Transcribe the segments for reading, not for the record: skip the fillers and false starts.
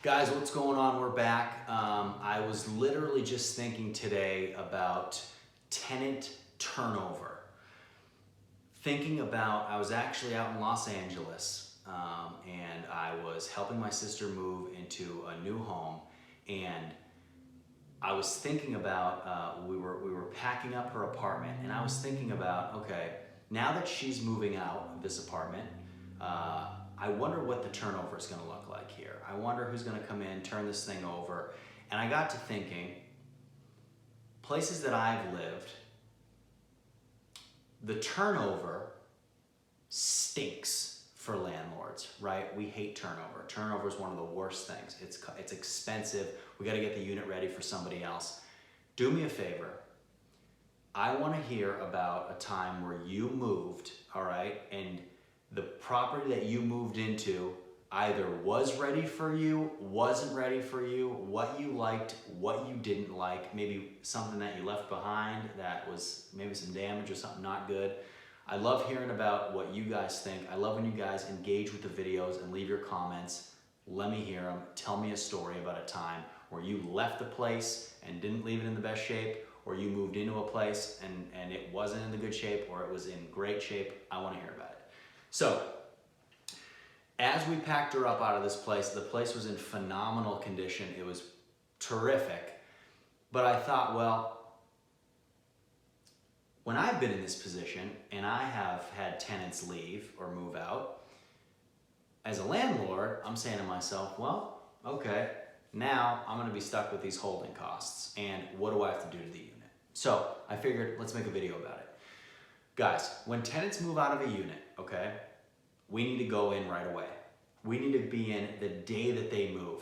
Guys, what's going on? We're back. I was literally just thinking today about tenant turnover. I was actually out in Los Angeles and I was helping my sister move into a new home, and I was thinking about, we were packing up her apartment, and I was thinking about, okay, now that she's moving out of this apartment, I wonder what the turnover is going to look like here. I wonder who's going to come in, turn this thing over. And I got to thinking, places that I've lived, the turnover stinks for landlords, right? We hate turnover. Turnover is one of the worst things. It's expensive. We got to get the unit ready for somebody else. Do me a favor. I want to hear about a time where you moved, all right, and the property that you moved into either was ready for you, wasn't ready for you, what you liked, what you didn't like, maybe something that you left behind that was maybe some damage or something not good. I love hearing about what you guys think. I love when you guys engage with the videos and leave your comments. Let me hear them. Tell me a story about a time where you left the place and didn't leave it in the best shape, or you moved into a place and it wasn't in the good shape, or it was in great shape. I want to hear about it. So, as we packed her up out of this place, the place was in phenomenal condition. It was terrific. But I thought, well, when I've been in this position and I have had tenants leave or move out, as a landlord, I'm saying to myself, well, okay, now I'm going to be stuck with these holding costs. And what do I have to do to the unit? So I figured, let's make a video about it. Guys, when tenants move out of a unit, okay, we need to go in right away. We need to be in the day that they move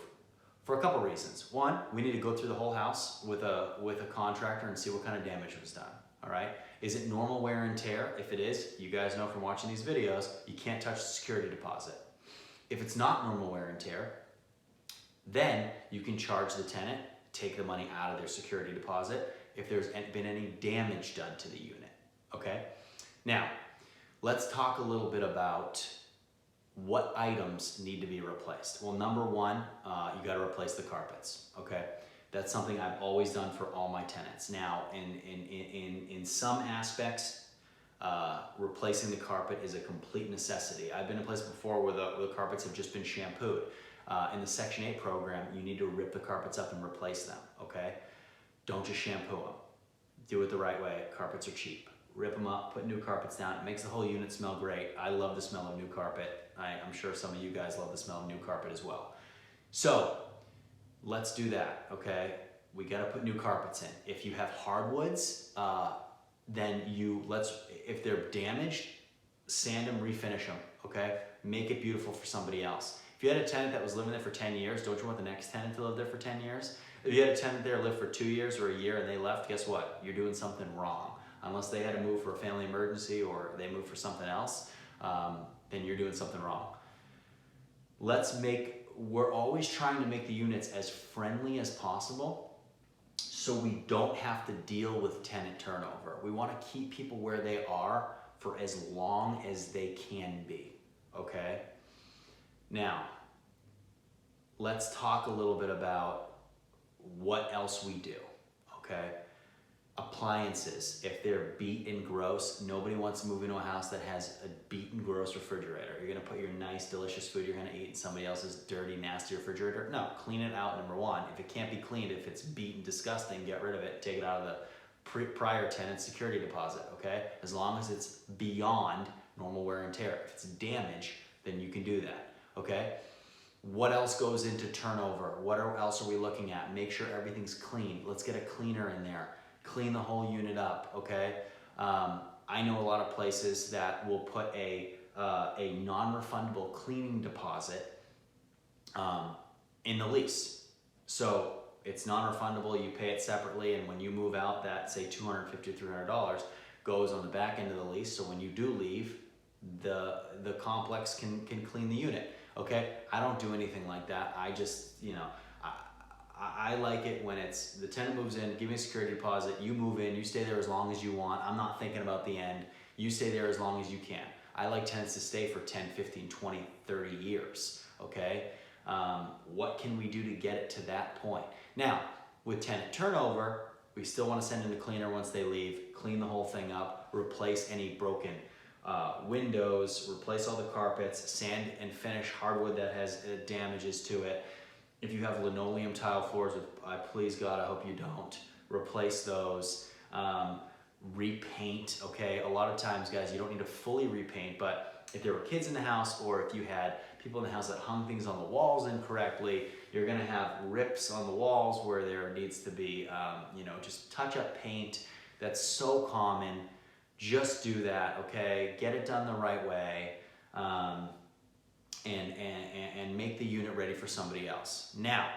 for a couple reasons. One, we need to go through the whole house with a contractor and see what kind of damage was done, all right? Is it normal wear and tear? If it is, you guys know from watching these videos, you can't touch the security deposit. If it's not normal wear and tear, then you can charge the tenant, take the money out of their security deposit if there's been any damage done to the unit, okay? Now, let's talk a little bit about what items need to be replaced. Well, number one, you got to replace the carpets, okay? That's something I've always done for all my tenants. Now, in some aspects, replacing the carpet is a complete necessity. I've been in places before where the carpets have just been shampooed. In the Section 8 program, you need to rip the carpets up and replace them, okay? Don't just shampoo them. Do it the right way. Carpets are cheap. Rip them up, put new carpets down. It makes the whole unit smell great. I love the smell of new carpet. I'm sure some of you guys love the smell of new carpet as well. So let's do that, okay? We gotta put new carpets in. If you have hardwoods, then if they're damaged, sand them, refinish them, okay? Make it beautiful for somebody else. If you had a tenant that was living there for 10 years, don't you want the next tenant to live there for 10 years? If you had a tenant there live for 2 years or a year and they left, guess what? You're doing something wrong. Unless they had to move for a family emergency or they moved for something else, then you're doing something wrong. We're always trying to make the units as friendly as possible so we don't have to deal with tenant turnover. We want to keep people where they are for as long as they can be, okay? Now, let's talk a little bit about what else we do, okay? Appliances, if they're beat and gross, nobody wants to move into a house that has a beaten, gross refrigerator. You're gonna put your nice, delicious food you're gonna eat in somebody else's dirty, nasty refrigerator. No, clean it out, number one. If it can't be cleaned, if it's beaten, disgusting, get rid of it, take it out of the prior tenant's security deposit, okay? As long as it's beyond normal wear and tear. If it's damage, then you can do that, okay? What else goes into turnover? What else are we looking at? Make sure everything's clean. Let's get a cleaner in there. Clean the whole unit up, okay? I know a lot of places that will put a non-refundable cleaning deposit in the lease. So it's non-refundable, you pay it separately, and when you move out, that, say, $250 to $300 goes on the back end of the lease, so when you do leave, the complex can clean the unit, okay? I don't do anything like that. I just, I like it when it's the tenant moves in, give me a security deposit, you move in, you stay there as long as you want. I'm not thinking about the end. You stay there as long as you can. I like tenants to stay for 10, 15, 20, 30 years, okay? What can we do to get it to that point? Now, with tenant turnover, we still want to send in the cleaner once they leave, clean the whole thing up, replace any broken windows, replace all the carpets, sand and finish hardwood that has damages to it. If you have linoleum tile floors, please God, I hope you don't, replace those. Repaint, okay? A lot of times, guys, you don't need to fully repaint, but if there were kids in the house or if you had people in the house that hung things on the walls incorrectly, you're gonna have rips on the walls where there needs to be, just touch-up paint. That's so common. Just do that, okay? Get it done the right way, and make the unit ready for somebody else. Now,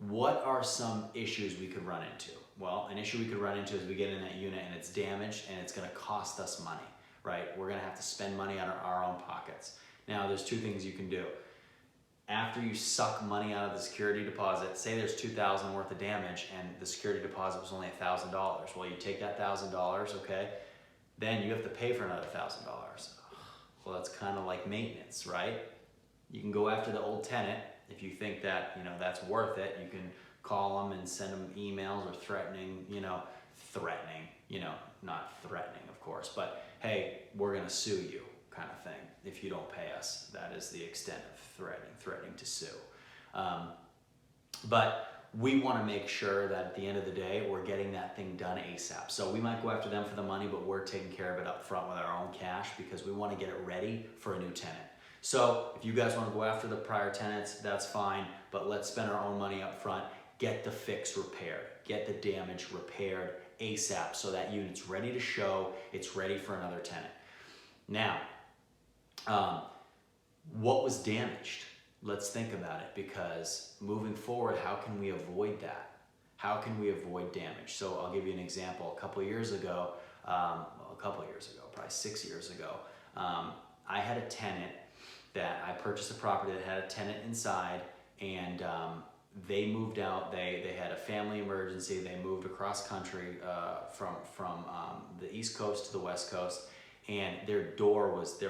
what are some issues we could run into? Well, an issue we could run into is we get in that unit and it's damaged and it's gonna cost us money, right? We're gonna have to spend money out of our own pockets. Now, there's two things you can do. After you suck money out of the security deposit, say there's $2,000 worth of damage and the security deposit was only $1,000. Well, you take that $1,000, okay? Then you have to pay for another $1,000. Well, that's kind of like maintenance, right? You can go after the old tenant if you think that, that's worth it. You can call them and send them emails or threatening, not threatening, of course, but hey, we're gonna sue you kind of thing if you don't pay us. That is the extent of threatening to sue. But we want to make sure that at the end of the day, we're getting that thing done ASAP. So we might go after them for the money, but we're taking care of it up front with our own cash because we want to get it ready for a new tenant. So if you guys want to go after the prior tenants, that's fine, but let's spend our own money up front, get the fix repaired, get the damage repaired ASAP so that unit's ready to show, it's ready for another tenant. Now, what was damaged? Let's think about it, because moving forward, how can we avoid that? How can we avoid damage? So I'll give you an example. A couple of years ago, probably 6 years ago, I had a tenant that I purchased a property that had a tenant inside, and they moved out. They had a family emergency. They moved across country from the East Coast to the West Coast, and their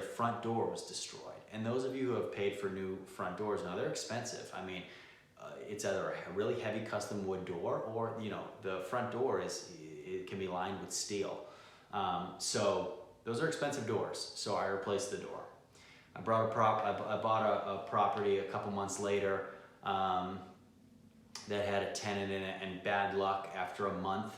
front door was destroyed. And those of you who have paid for new front doors, now they're expensive. I mean, it's either a really heavy custom wood door, or the front door it can be lined with steel. So those are expensive doors. So I replaced the door. I bought a property a couple months later that had a tenant in it, and bad luck, after a month,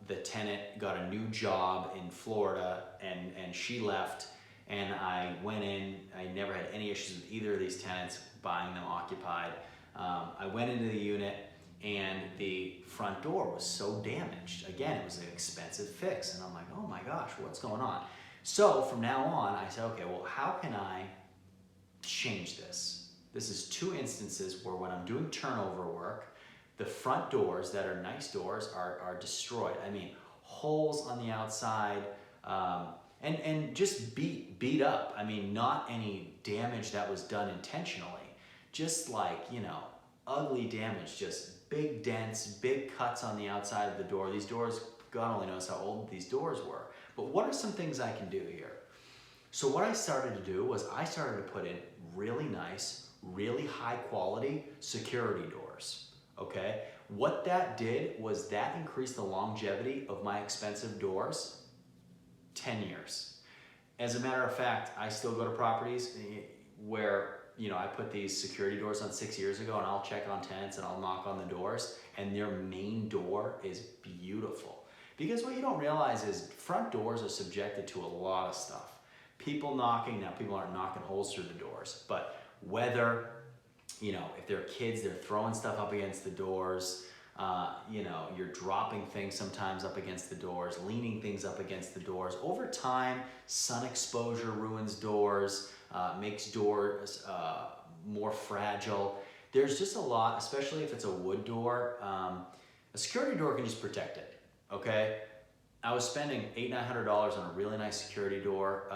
the tenant got a new job in Florida, and she left. And I went in, I never had any issues with either of these tenants, buying them occupied. I went into the unit and the front door was so damaged. Again, it was an expensive fix. And I'm like, oh my gosh, what's going on? So from now on, I said, okay, well, how can I change this? This is two instances where when I'm doing turnover work, the front doors that are nice doors are destroyed. I mean, holes on the outside, and just beat up. I mean, not any damage that was done intentionally, just like, ugly damage, just big dents, big cuts on the outside of the door. These doors, God only knows how old these doors were. But what are some things I can do here? So what I started to do was I started to put in really nice, really high quality security doors, okay? What that did was that increased the longevity of my expensive doors 10 years. As a matter of fact, I still go to properties where, I put these security doors on 6 years ago, and I'll check on tenants and I'll knock on the doors, and their main door is beautiful. Because what you don't realize is front doors are subjected to a lot of stuff. People knocking, now people aren't knocking holes through the doors, but weather, if they're kids, they're throwing stuff up against the doors. You're dropping things sometimes up against the doors, leaning things up against the doors. Over time, sun exposure ruins doors, makes doors more fragile. There's just a lot, especially if it's a wood door. A security door can just protect it, okay? I was spending $800-900 on a really nice security door,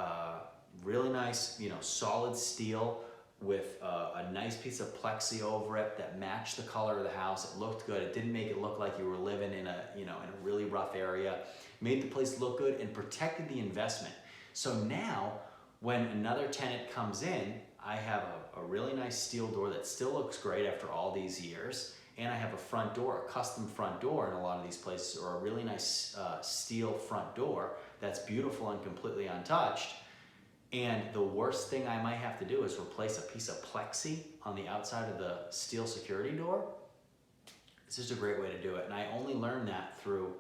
really nice, solid steel, with a nice piece of plexi over it that matched the color of the house. It looked good. It didn't make it look like you were living in a really rough area. Made the place look good and protected the investment. So now, when another tenant comes in, I have a really nice steel door that still looks great after all these years. And I have a front door, a custom front door in a lot of these places, or a really nice steel front door that's beautiful and completely untouched. And the worst thing I might have to do is replace a piece of plexi on the outside of the steel security door. It's just a great way to do it. And I only learned that through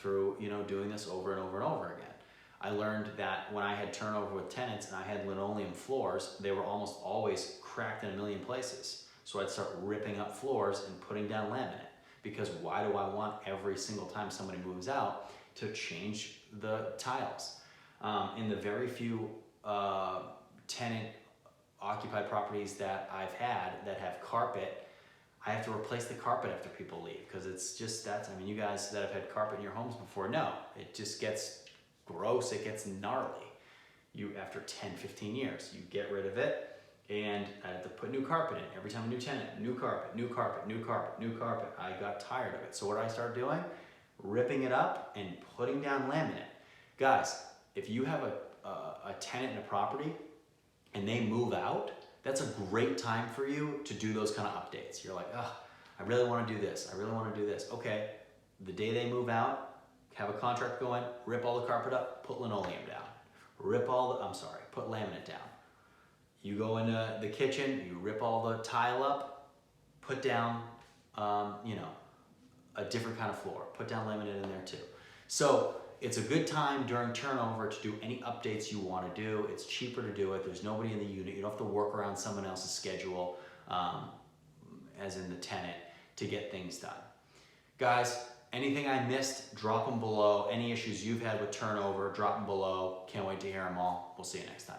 doing this over and over and over again. I learned that when I had turnover with tenants and I had linoleum floors, they were almost always cracked in a million places. So I'd start ripping up floors and putting down laminate, because why do I want every single time somebody moves out to change the tiles? In the very few tenant occupied properties that I've had that have carpet, I have to replace the carpet after people leave, because it's just you guys that have had carpet in your homes before know, it just gets gross, it gets gnarly. After 10, 15 years, you get rid of it, and I have to put new carpet in. Every time a new tenant, new carpet, new carpet, new carpet, new carpet. I got tired of it. So what did I start doing? Ripping it up and putting down laminate. Guys, if you have a tenant in a property and they move out, that's a great time for you to do those kind of updates. You're like, oh, I really want to do this. I really want to do this. Okay, the day they move out, have a contract going, rip all the carpet up, put linoleum down. Put laminate down. You go into the kitchen, you rip all the tile up, put down, a different kind of floor. Put down laminate in there too. So it's a good time during turnover to do any updates you want to do. It's cheaper to do it. There's nobody in the unit. You don't have to work around someone else's schedule, as in the tenant, to get things done. Guys, anything I missed, drop them below. Any issues you've had with turnover, drop them below. Can't wait to hear them all. We'll see you next time.